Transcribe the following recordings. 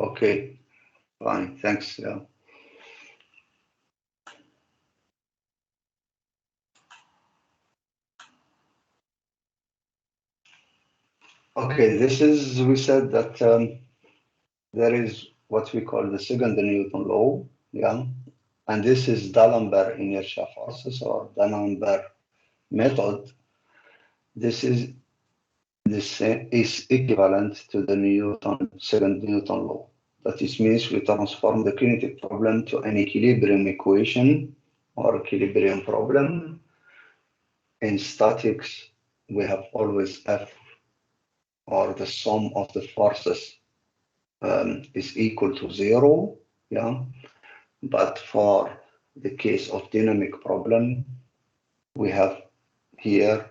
Okay, fine, thanks. Yeah. Okay, we said that there is what we call the second Newton law, yeah, and this is D'Alembert inertia forces or D'Alembert method. This is equivalent to the second Newton law. That is means we transform the kinetic problem to an equilibrium equation or equilibrium problem. In statics, we have always F, or the sum of the forces is equal to 0, yeah. But for the case of dynamic problem, we have here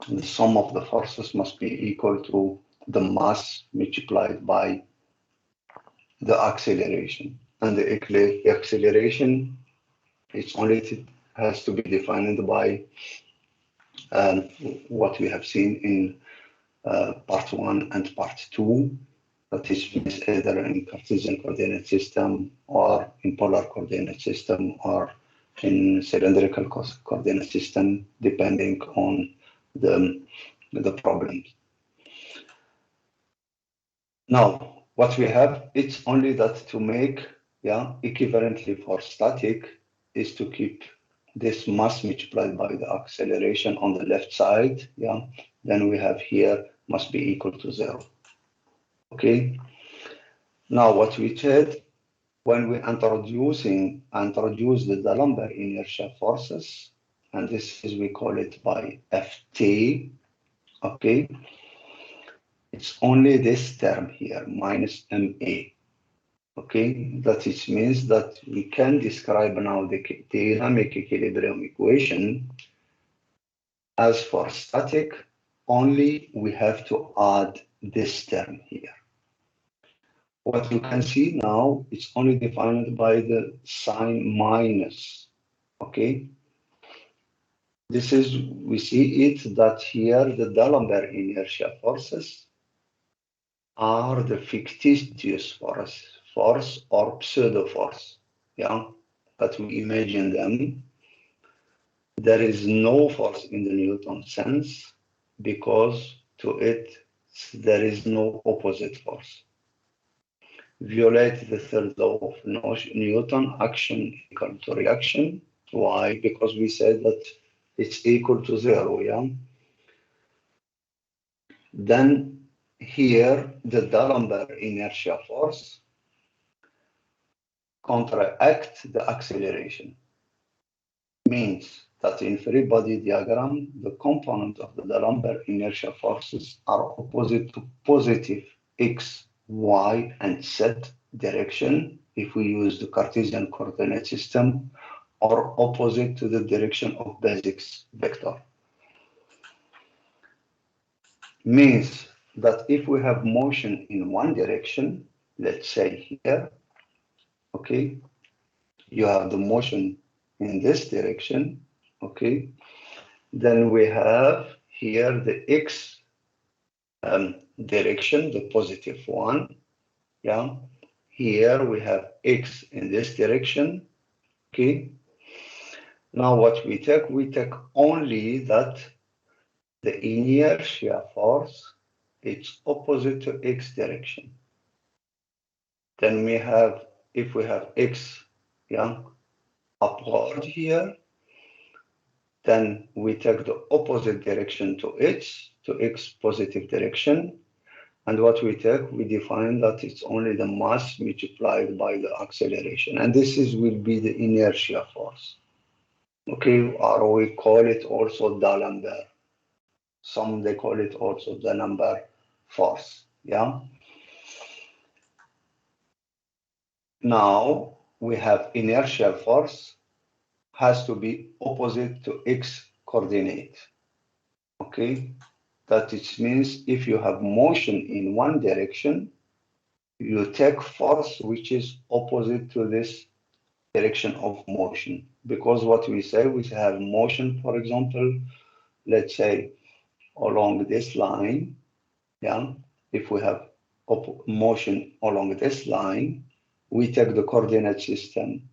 the sum of the forces must be equal to the mass multiplied by the acceleration. And the acceleration has to be defined by what we have seen in part 1 and part 2. That is either in Cartesian coordinate system or in polar coordinate system or in cylindrical coordinate system, depending on the problem. Now, what we have, it's only that to make, yeah, equivalently for static is to keep this mass multiplied by the acceleration on the left side, yeah. Then we have here must be equal to 0. Okay. Now what we did when we introduce the D'Alembert inertia forces, and this is we call it by Ft. Okay. It's only this term here, minus MA. Okay, that it means that we can describe now the dynamic equilibrium equation as for static, only we have to add this term here. What you can see now, it's only defined by the sign minus, okay? This is, we see it that here the D'Alembert inertia forces are the fictitious force or pseudo force, yeah, that we imagine them. There is no force in the Newton sense because to it there is no opposite force. Violate the third law of Newton, action equal to reaction. Why? Because we said that it's equal to 0, yeah? Then here the D'Alembert inertia force counteract the acceleration. Means that in free body diagram, the component of the D'Alembert inertia forces are opposite to positive x, y, and z direction if we use the Cartesian coordinate system, or opposite to the direction of basic vector. Means that if we have motion in one direction, let's say here, okay, you have the motion in this direction, okay, then we have here the x direction, the positive one, yeah. Here we have x in this direction, okay. Now what we take only that the inertia force, it's opposite to x direction. Then we have, if we have x, yeah, upward here, then we take the opposite direction to x positive direction. And what we take, we define that it's only the mass multiplied by the acceleration. And this will be the inertia force. Okay, or we call it also D'Alembert. Some they call it also D'Alembert force. Yeah. Now we have inertial force has to be opposite to x coordinate. Okay, that it means if you have motion in one direction, you take force which is opposite to this direction of motion. Because what we say, we have motion, for example, let's say along this line, yeah, if we have motion along this line, we take the coordinate system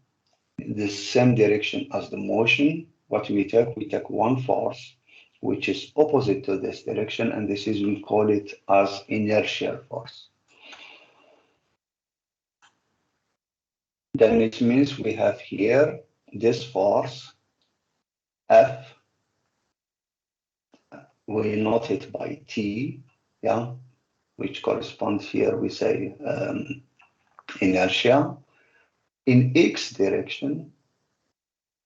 the same direction as the motion. What we take one force which is opposite to this direction, and this is, we call it as inertial force. Then it means we have here this force F, we note it by T, yeah, which corresponds here, we say inertia. In X direction,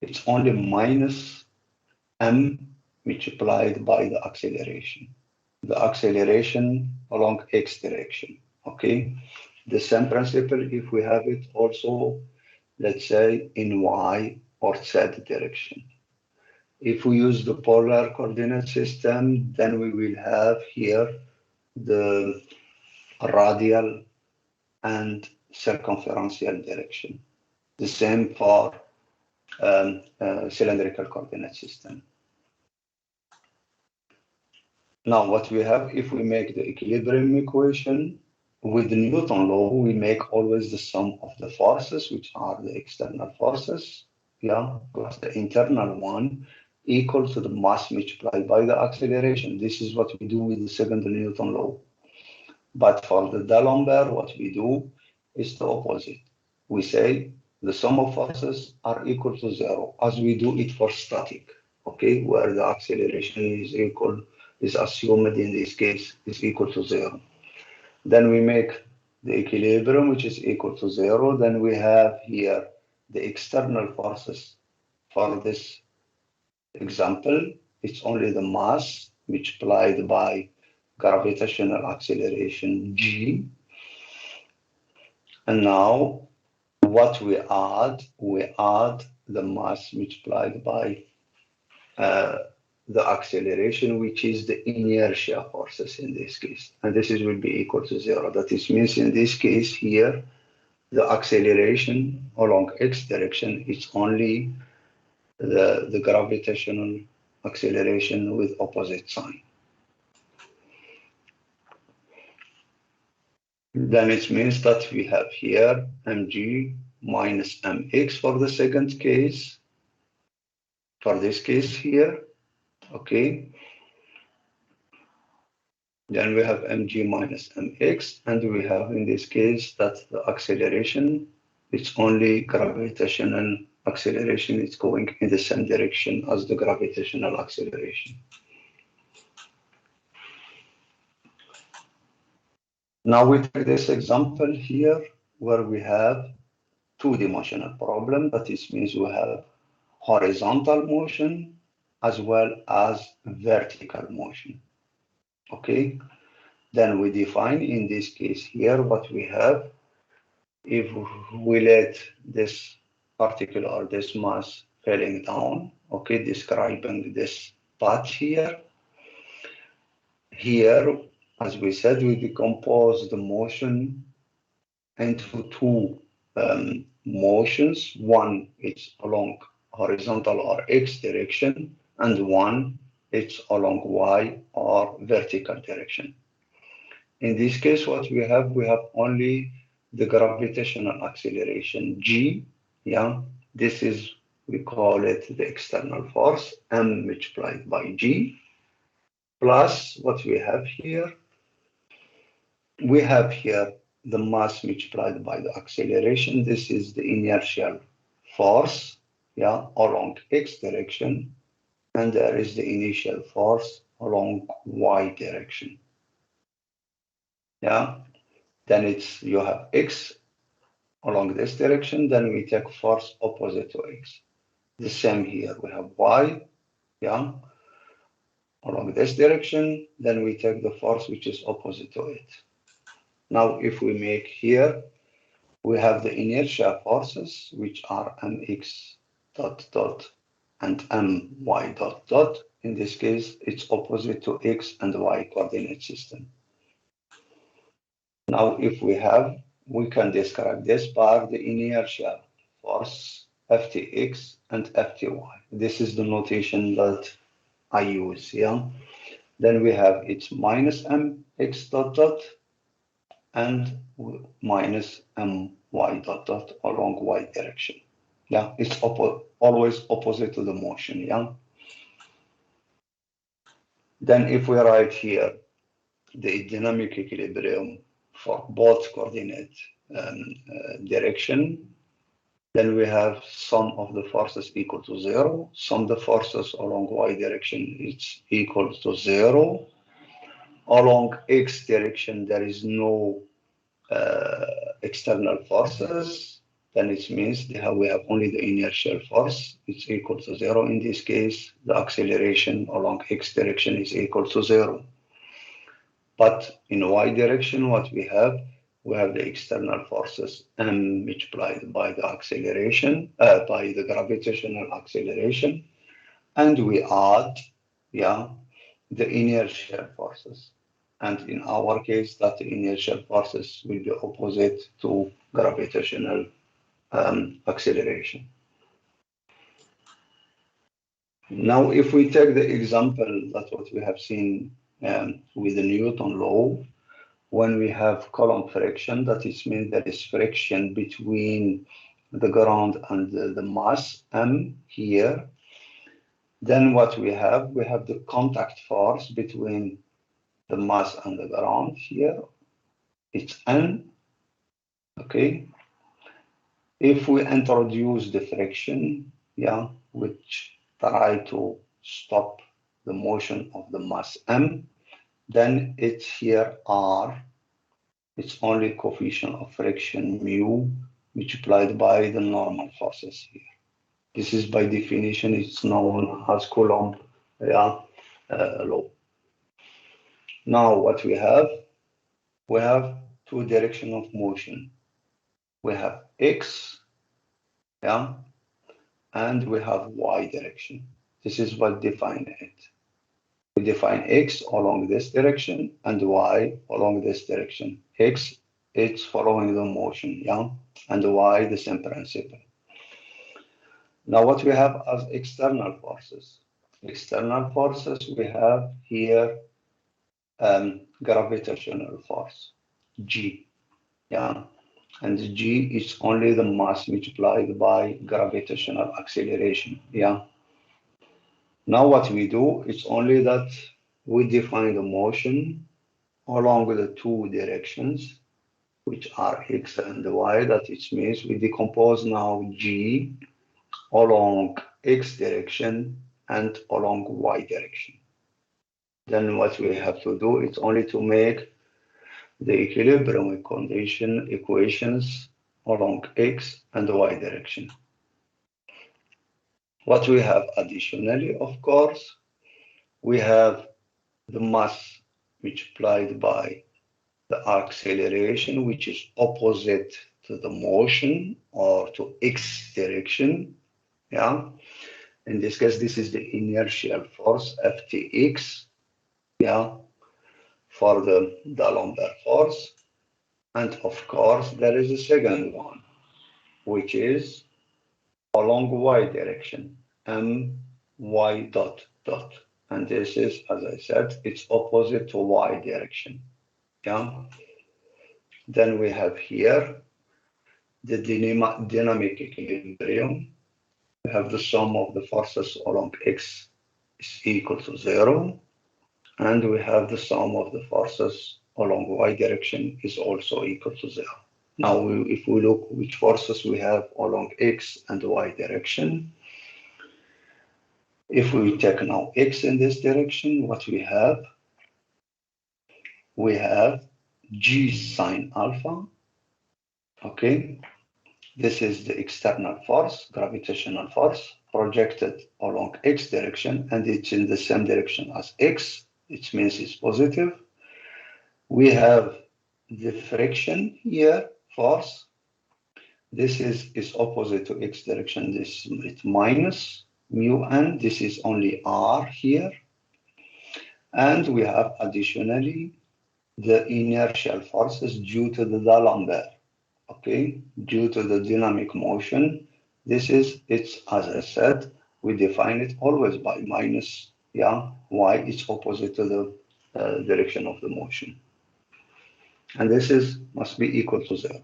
it's only minus m multiplied by the acceleration along X direction, okay? The same principle if we have it also, let's say, in Y or Z direction. If we use the polar coordinate system, then we will have here the radial and circumferential direction. The same for cylindrical coordinate system. Now what we have, if we make the equilibrium equation with the Newton law, we make always the sum of the forces, which are the external forces, yeah, plus the internal one, equal to the mass multiplied by the acceleration. This is what we do with the second Newton law. But for the D'Alembert, what we do is the opposite. We say the sum of forces are equal to zero, as we do it for static, okay, where the acceleration is assumed in this case is equal to zero. Then we make the equilibrium, which is equal to zero. Then we have here the external forces. For this example, it's only the mass multiplied by gravitational acceleration g. And now what we add the mass multiplied by the acceleration, which is the inertia forces in this case. And this will be equal to zero. That is, means in this case here, the acceleration along x direction is only the gravitational acceleration with opposite sign. Then it means that we have here mg minus mx for the second case, for this case here, okay? Then we have mg minus mx, and we have in this case that the acceleration, it's only gravitational acceleration, it's going in the same direction as the gravitational acceleration. Now we take this example here where we have two-dimensional problem. That is, means we have horizontal motion as well as vertical motion. Okay, then we define in this case here what we have. If we let this particle or this mass falling down, okay, describing this path here. Here, as we said, we decompose the motion into two motions. One is along horizontal or x direction, and one is along y or vertical direction. In this case, what we have only the gravitational acceleration g. Yeah, this is, we call it the external force, m multiplied by g, plus what we have here. We have here the mass multiplied by the acceleration. This is the inertial force, yeah, along x direction, and there is the initial force along y direction. Yeah, then it's, you have x along this direction, then we take force opposite to x. The same here, we have y, yeah, along this direction, then we take the force which is opposite to it. Now, if we make here, we have the inertia forces, which are mx dot dot and my dot dot. In this case, it's opposite to x and y coordinate system. Now, if we can describe this by the inertia force ftx and fty. This is the notation that I use, yeah? Then we have it's minus mx dot dot and minus my dot dot along y direction. Yeah, it's always opposite to the motion. Yeah. Then if we write here the dynamic equilibrium for both coordinate direction, then we have sum of the forces equal to 0. Sum of the forces along y direction is equal to 0. Along x direction, there is no external forces. Then it means we have only the inertial force. It's equal to 0. In this case, the acceleration along x direction is equal to 0. But in y direction, what we have the external forces m multiplied by the acceleration, by the gravitational acceleration, and we add, yeah, the inertial forces. And in our case, that the inertial forces will be opposite to gravitational acceleration. Now, if we take the example, that's what we have seen with the Newton law, when we have column friction, that is means there is friction between the ground and the mass m here. Then what we have the contact force between the mass and the ground here. It's n, okay? If we introduce the friction, yeah, which try to stop the motion of the mass m, then it's here r. It's only coefficient of friction mu multiplied by the normal forces here. This is by definition, it's known as Coulomb, yeah, law. Now what we have two direction of motion. We have x, yeah, and we have y direction. This is what define it. We define x along this direction and y along this direction. X, it's following the motion, yeah, and y the same principle. Now what we have as external forces. External forces, we have here gravitational force, G, yeah, and G is only the mass multiplied by gravitational acceleration, yeah. Now what we do is only that we define the motion along the two directions, which are x and y. That it means we decompose now G along x direction and along y direction. Then what we have to do is only to make the equilibrium condition equations along x and y direction. What we have additionally, of course, we have the mass multiplied by the acceleration, which is opposite to the motion or to x direction. Yeah. In this case, this is the inertial force Ftx. Yeah. For the D'Alembert force. And of course, there is a second one, which is along y direction, my dot dot. And this is, as I said, it's opposite to y direction. Yeah. Then we have here the dynamic equilibrium. We have the sum of the forces along x is equal to 0. And we have the sum of the forces along y direction is also equal to 0. Now, if we look which forces we have along x and y direction, if we take now x in this direction, what we have g sine alpha, okay? This is the external force, gravitational force, projected along x direction, and it's in the same direction as x, which means it's positive. We have the friction here, force. This is opposite to x direction. This is minus mu n. This is only r here. And we have additionally the inertial forces due to the D'Alembert. Okay, due to the dynamic motion. It's as I said, we define it always by minus, yeah, y is opposite to the direction of the motion. and this is must be equal to 0.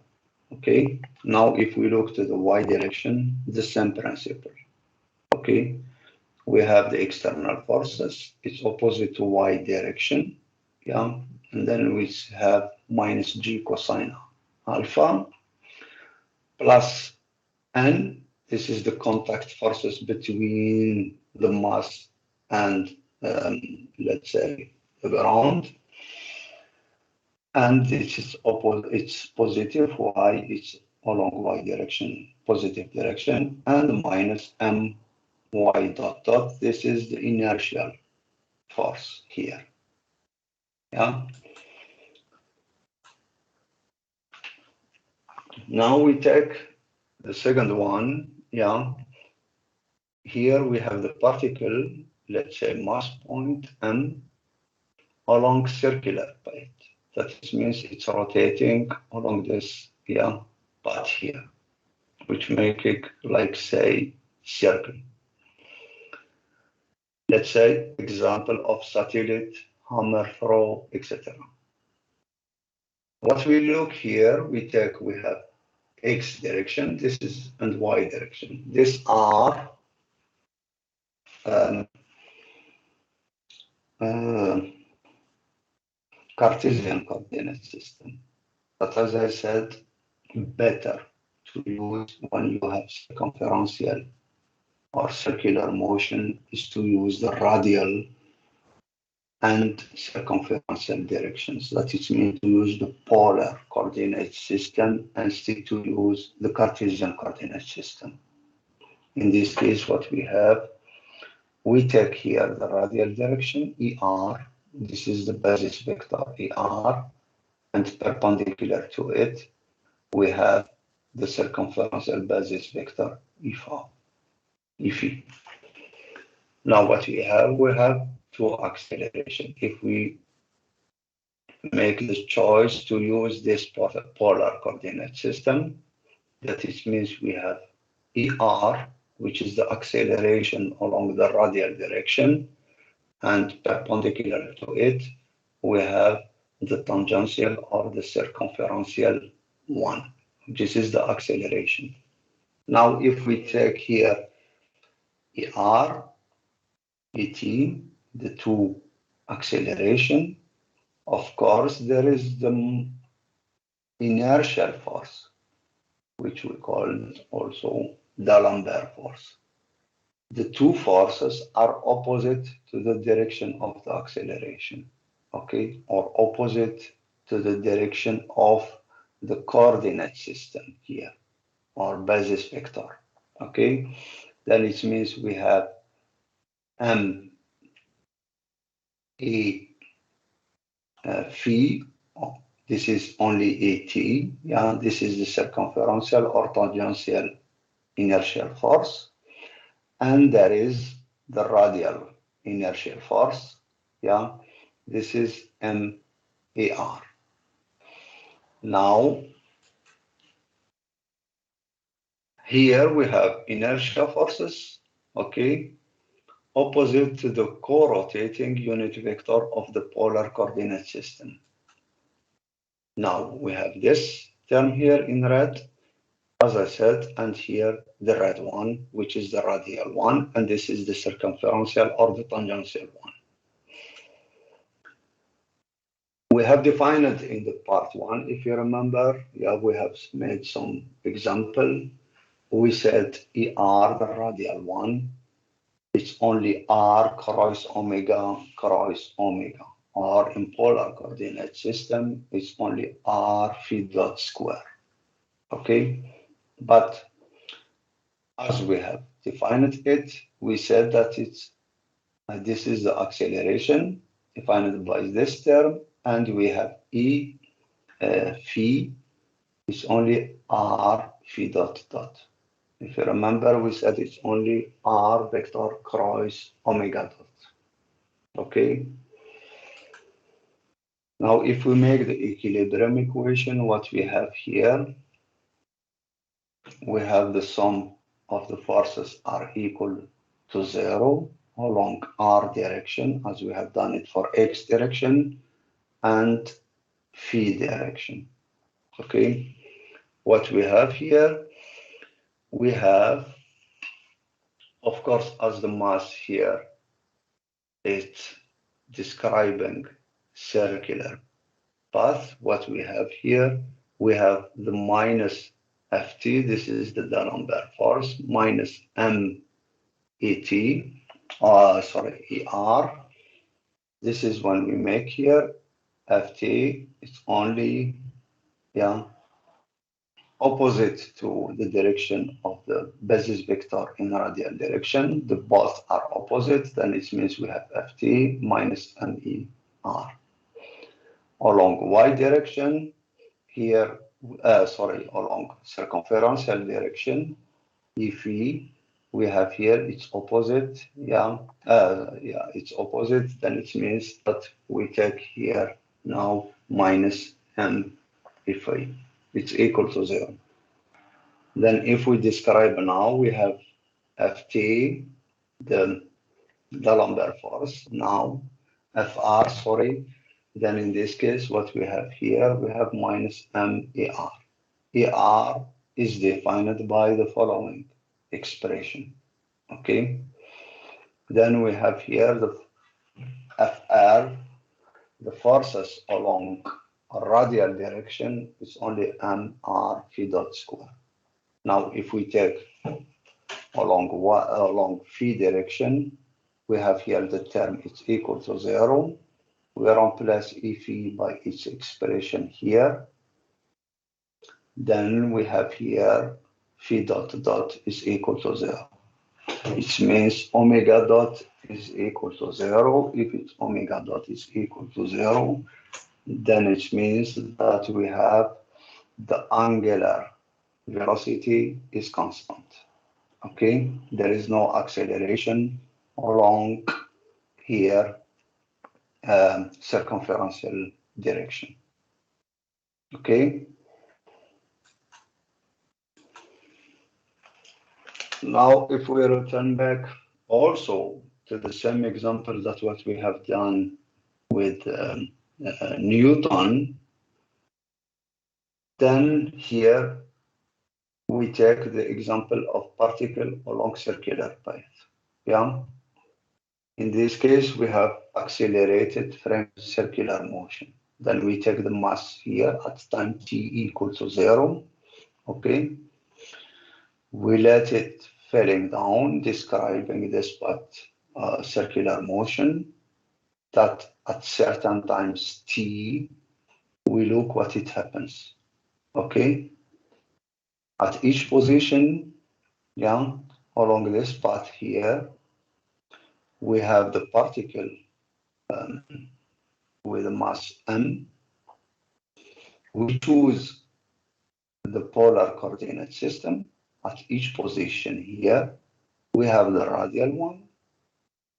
Okay, now if we look to the y direction, the same principle. Okay, we have the external forces, it's opposite to y direction, yeah, and then we have minus g cosine alpha plus n. This is the contact forces between the mass and let's say the ground, and it's positive y, it's along y direction, positive direction, and minus m y dot dot. This is the inertial force here. Yeah. Now we take the second one. Yeah. Here we have the particle, let's say mass point m along circular path. That means it's rotating along this, yeah, path here, which make it like say circle. Let's say example of satellite, hammer throw, etc. What we look here, we have x direction, this is and y direction. These are um, uh, Cartesian coordinate system. But as I said, better to use when you have circumferential or circular motion is to use the radial and circumferential directions. That is mean to use the polar coordinate system instead to use the Cartesian coordinate system. In this case, what we take here the radial direction, ER. This is the basis vector, ER, and perpendicular to it, we have the circumferential basis vector, EPhi. Now what we have two acceleration. If we make the choice to use this polar coordinate system, that it means we have ER, which is the acceleration along the radial direction, and perpendicular to it, we have the tangential or the circumferential one. This is the acceleration. Now, if we take here ER, ET, the two acceleration, of course, there is the inertial force, which we call also D'Alembert force. The two forces are opposite to the direction of the acceleration, okay, or opposite to the direction of the coordinate system here, or basis vector, okay. Then it means we have m a phi. This is only at. Yeah, this is the circumferential or tangential inertial force, and there is the radial inertial force. Yeah, this is MAR. Now, here we have inertial forces, okay, opposite to the co-rotating unit vector of the polar coordinate system. Now we have this term here in red, as I said, and here the red one, which is the radial one, and this is the circumferential or the tangential one. We have defined it in the part one, if you remember. Yeah, we have made some example. We said ER, the radial one, it's only R cross omega cross omega. Or in polar coordinate system, it's only R phi dot square. Okay, but as we have defined it, we said that this is the acceleration defined by this term, and we have E phi is only R phi dot dot. If you remember, we said it's only R vector cross omega dot. Okay. Now, if we make the equilibrium equation, what we have here, we have the sum of the forces are equal to 0 along R direction, as we have done it for X direction, and phi direction. Okay, what we have here, we have, of course, as the mass here, it's describing circular path. What we have here, we have the minus Ft, this is the D'Alembert force, minus MET, sorry, ER. This is when we make here, Ft, it's only, yeah, opposite to the direction of the basis vector in radial direction. The both are opposite, then it means we have Ft minus MER. Along y direction, here, sorry, along circumferential direction, if we have here its opposite, yeah, it's opposite, then it means that we take here now minus M if it's equal to 0. Then if we describe now, we have Ft, the D'Alembert force, now Fr, sorry, then in this case, what we have here, we have minus MER. ER is defined by the following expression, okay? Then we have here the FR, the forces along a radial direction is only mr phi dot square. Now, if we take along phi direction, we have here the term is equal to 0. We replace E phi by its expression here. Then we have here phi dot dot is equal to 0. It means omega dot is equal to 0. If it's omega dot is equal to 0, then it means that we have the angular velocity is constant. Okay, there is no acceleration along here circumferential direction. Okay. Now, if we return back also to the same example that what we have done with Newton, then here we take the example of particle along circular path. Yeah. In this case, we have accelerated frame circular motion. Then we take the mass here at time t equal to 0. Okay. We let it falling down, describing this path circular motion that at certain times t, we look what it happens. Okay. At each position, yeah, along this path here, we have the particle with a mass m. We choose the polar coordinate system. At each position here, we have the radial one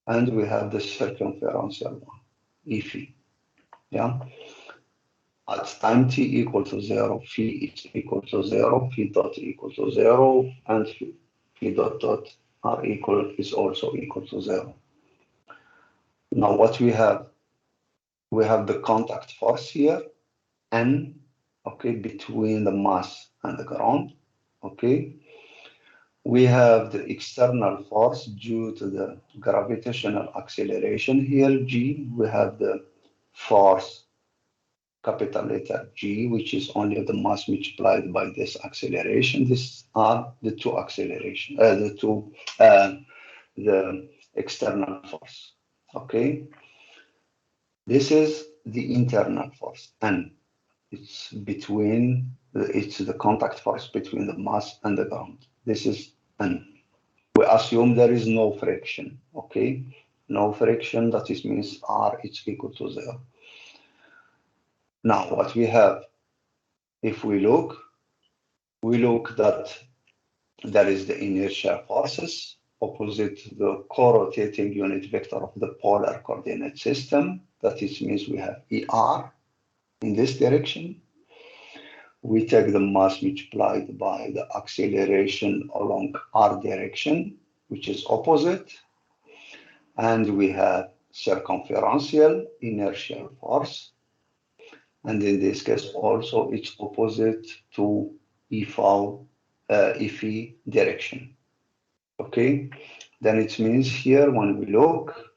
and we have the circumferential one, Phi. Yeah. At time t equal to 0, phi is equal to 0, phi dot equal to 0, and phi dot dot are equal is also equal to 0. Now what we have the contact force here, N, okay, between the mass and the ground, okay. We have the external force due to the gravitational acceleration here, G. We have the force, capital letter G, which is only the mass multiplied by this acceleration. These are the two acceleration, the external force, okay. This is the internal force, N. It's the contact force between the mass and the ground. This is N. We assume there is no friction, okay? No friction, that is means R is equal to 0. Now, what we have, if we look that there is the inertial forces opposite the co-rotating unit vector of the polar coordinate system. That is means we have ER in this direction. We take the mass multiplied by the acceleration along R direction, which is opposite. And we have circumferential inertial force. and in this case also it's opposite to EV direction. Okay, then it means here when we look,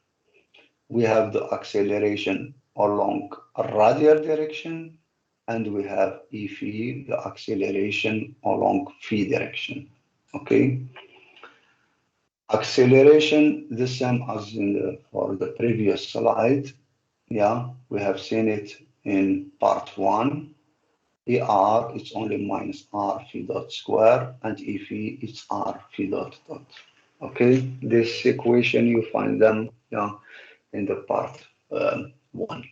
we have the acceleration along a radial direction, and we have EV, the acceleration along phi direction. Okay, acceleration the same as for the previous slide. Yeah, we have seen it in part one. ER is only minus R phi dot square, and EV is R phi dot dot. Okay, this equation you find them, yeah, in the part one.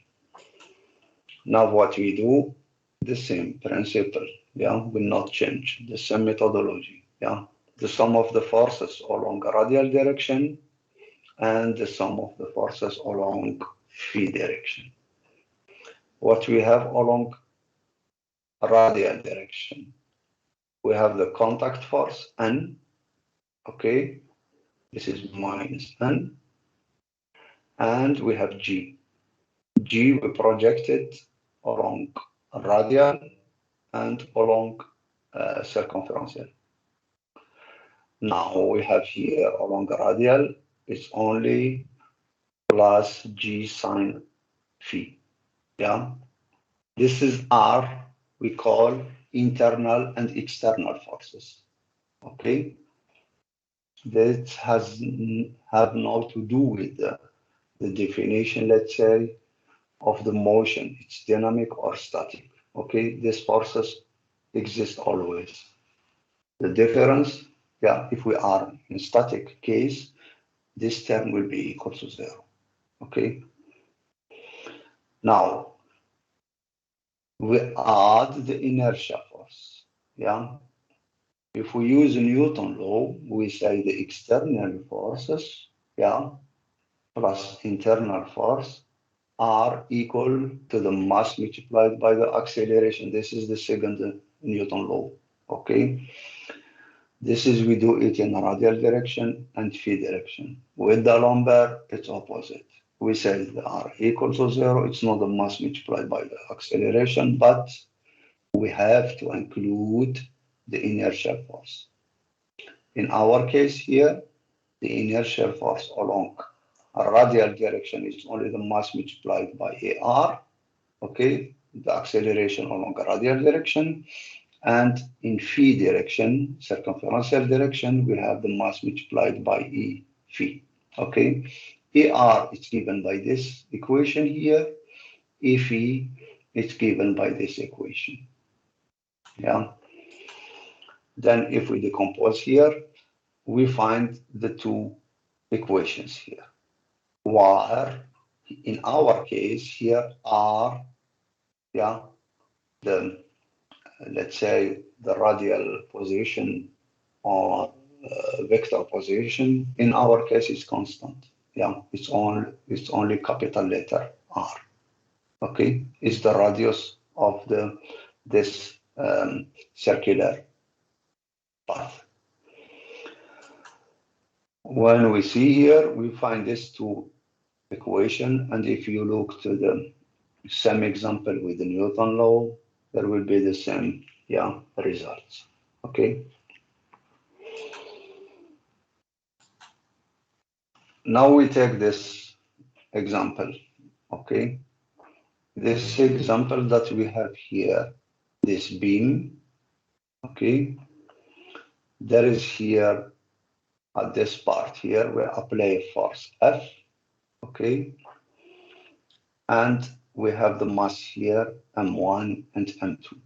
Now what we do, the same principle, yeah, will not change, the same methodology, yeah. The sum of the forces along a radial direction and the sum of the forces along phi direction. What we have along a radial direction, we have the contact force N, okay, this is minus N, and we have G. G we projected along radial and along circumferential. Now we have here along radial, it's only plus G sine phi. Yeah, this is R we call internal and external forces. Okay, that have now to do with the definition, let's say, of the motion. It's dynamic or static. Okay, these forces exist always. The difference, yeah, if we are in static case, this term will be equal to zero. Okay. Now we add the inertia force. Yeah. If we use Newton law, we say the external forces, yeah, plus internal force are equal to the mass multiplied by the acceleration. This is the second Newton law. Okay. This is we do it in radial direction and phi direction. With the lumbar, it's opposite. We say they are equal to zero. It's not the mass multiplied by the acceleration, but we have to include the inertial force. In our case here, the inertial force along a radial direction is only the mass multiplied by AR, okay? The acceleration along a radial direction. And in phi direction, circumferential direction, we have the mass multiplied by E phi, okay? AR is given by this equation here. E phi is given by this equation, yeah? Then if we decompose here, we find the two equations here, where in our case here are, yeah, the, let's say, the radial position or vector position. In our case is constant. Yeah, it's only capital letter R. Okay, it's the radius of this circular path. When we see here, we find these two equation, and if you look to the same example with the Newton law, there will be the same, yeah, results. Okay. Now we take this example. Okay. This example that we have here, this beam. Okay. There is here at this part here, we apply force F. Okay. And we have the mass here, M1 and M2.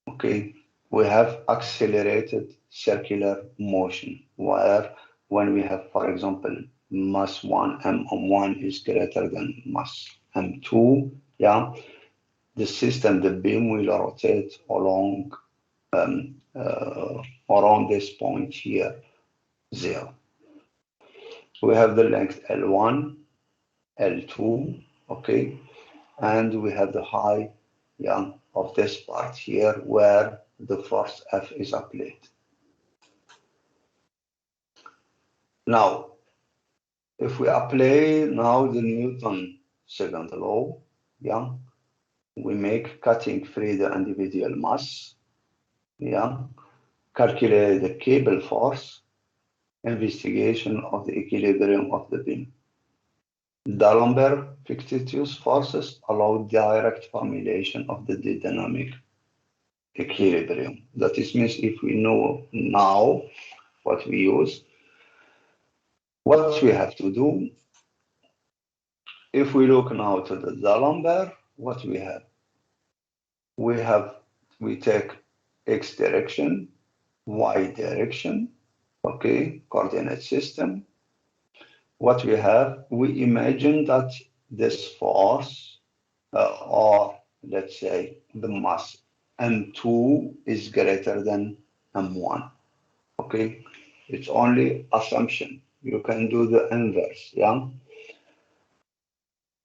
Okay, we have accelerated circular motion, where when we have, for example, mass 1, M1 is greater than mass M2, yeah, the system, the beam will rotate along around this point here, 0. We have the length L1, L2, okay, and we have the height, yeah, of this part here where the force F is applied. Now, if we apply now the Newton second law, yeah, we make cutting free the individual mass, yeah, calculate the cable force, investigation of the equilibrium of the beam. D'Alembert-Fictitious forces allow direct formulation of the dynamic equilibrium. That is means if we know now what we use, what we have to do, if we look now to the D'Alembert, what we have? We take x direction, y direction, okay, coordinate system. What we have, we imagine that this force, or let's say the mass M2 is greater than M1, okay? It's only assumption. You can do the inverse, yeah?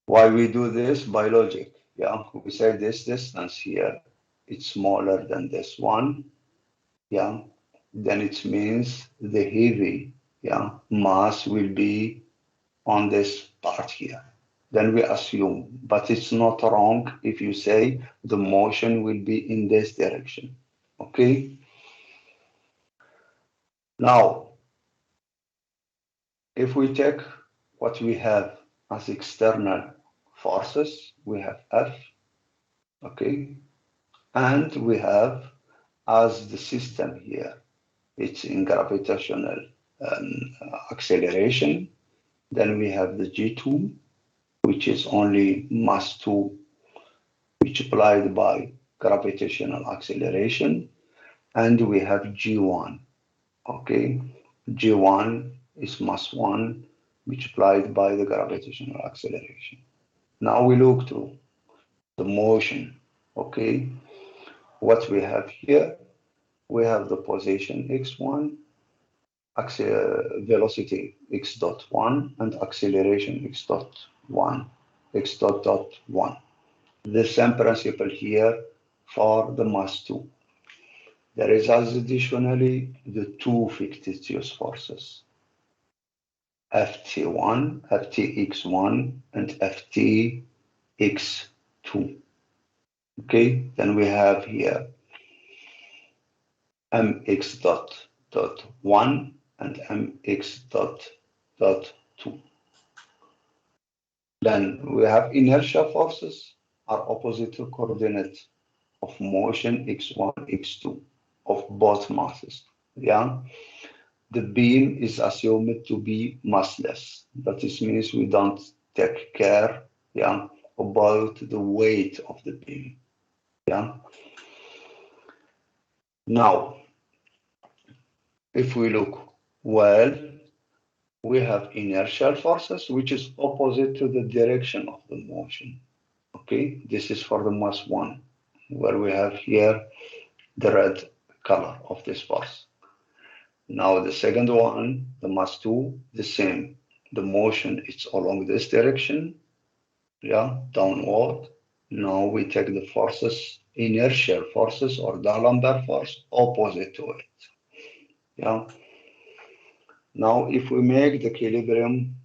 Why we do this? By logic, yeah? We say this distance here, it's smaller than this one, yeah? Then it means the heavy, yeah, mass will be on this part here. Then we assume, but it's not wrong if you say the motion will be in this direction, okay? Now, if we take what we have as external forces, we have F, okay? And we have as the system here, it's in gravitational acceleration. Then we have the G2, which is only mass 2 multiplied by gravitational acceleration. And we have G1, okay? G1 is mass 1 multiplied by the gravitational acceleration. Now we look to the motion, okay? What we have here, we have the position x1, velocity x dot 1, and acceleration x dot 1, x dot dot 1. The same principle here for the mass 2. There is additionally the two fictitious forces, Ft1, Ftx1, and Ftx2. Okay, then we have here mx dot 1 and mx dot 2. Then we have inertia forces are opposite to coordinate of motion x1, x2 of both masses. Yeah, the beam is assumed to be massless. That means we don't take care, yeah, about the weight of the beam. Yeah. Now, if we look well, we have inertial forces, which is opposite to the direction of the motion. Okay, this is for the mass 1, where we have here the red color of this force. Now the second one, the mass 2, the same. The motion is along this direction, yeah, downward. Now we take the forces, inertial forces or D'Alembert force, opposite to it. Yeah. Now if we make the equilibrium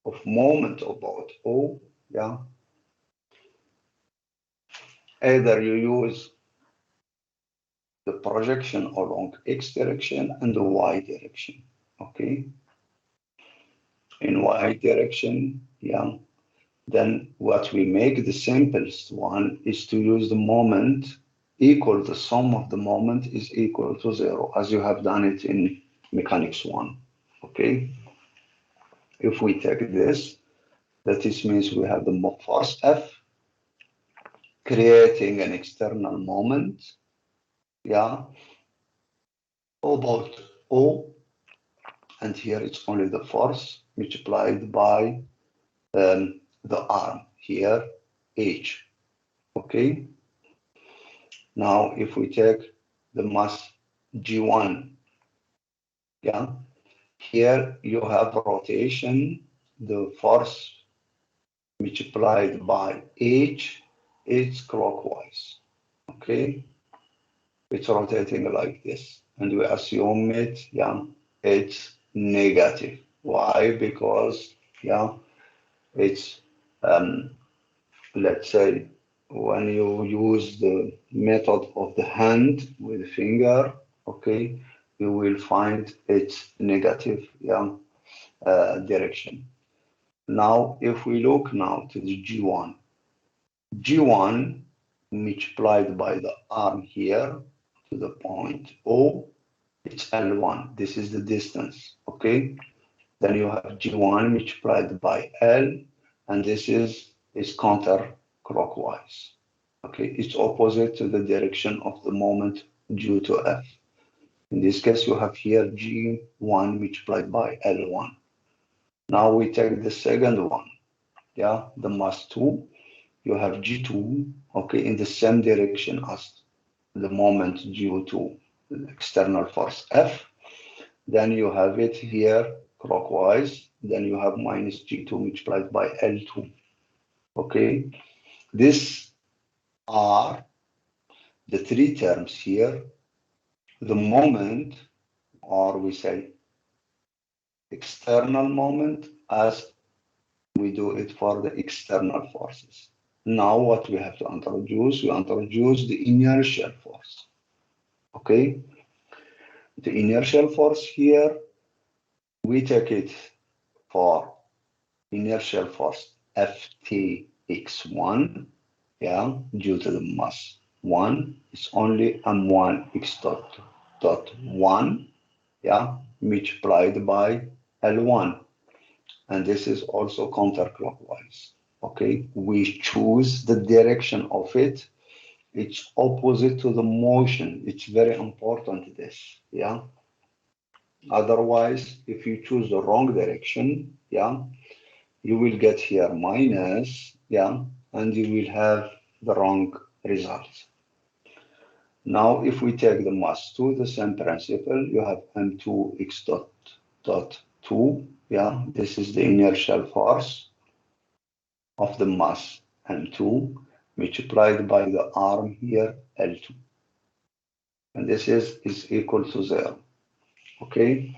of moment about O, yeah, either you use the projection along x direction and the y direction. Okay. In y direction, yeah. Then what we make the simplest one is to use the moment equal, the sum of the moment is equal to 0, as you have done it in mechanics 1. Okay. If we take this, that means we have the force F creating an external moment, yeah, about O, and here it's only the force multiplied by the arm here, H. Okay. Now, if we take the mass G1, yeah, here you have rotation, the force multiplied by H is clockwise. Okay. It's rotating like this, and we assume it, yeah, it's negative. Why? Because, yeah, it's let's say when you use the method of the hand with the finger, okay, you will find its negative, yeah, direction. Now, if we look now to the G1, G1 multiplied by the arm here to the point O, it's L1. This is the distance, okay? Then you have G1 multiplied by L, and this is counterclockwise. Okay, it's opposite to the direction of the moment due to F. In this case, you have here G1 multiplied by L1. Now we take the second one, yeah, the mass 2. You have G2, okay, in the same direction as the moment due to the external force F. Then you have it here clockwise. Then you have minus G2 multiplied by L2. Okay, these are the three terms here. The moment, or we say external moment, as we do it for the external forces. Now what we have to introduce, we introduce the inertial force. Okay, the inertial force here, we take it for inertial force Ftx1, yeah, due to the mass 1, it's only m1 x dot 1, yeah, multiplied by L1. And this is also counterclockwise. Okay, we choose the direction of it. It's opposite to the motion. It's very important, this, yeah. Otherwise, if you choose the wrong direction, yeah, you will get here minus, yeah, and you will have the wrong results. Now, if we take the mass 2, the same principle, you have m2 x dot 2, yeah, this is the inertial force of the mass m2 multiplied by the arm here L2. And this is equal to 0, okay?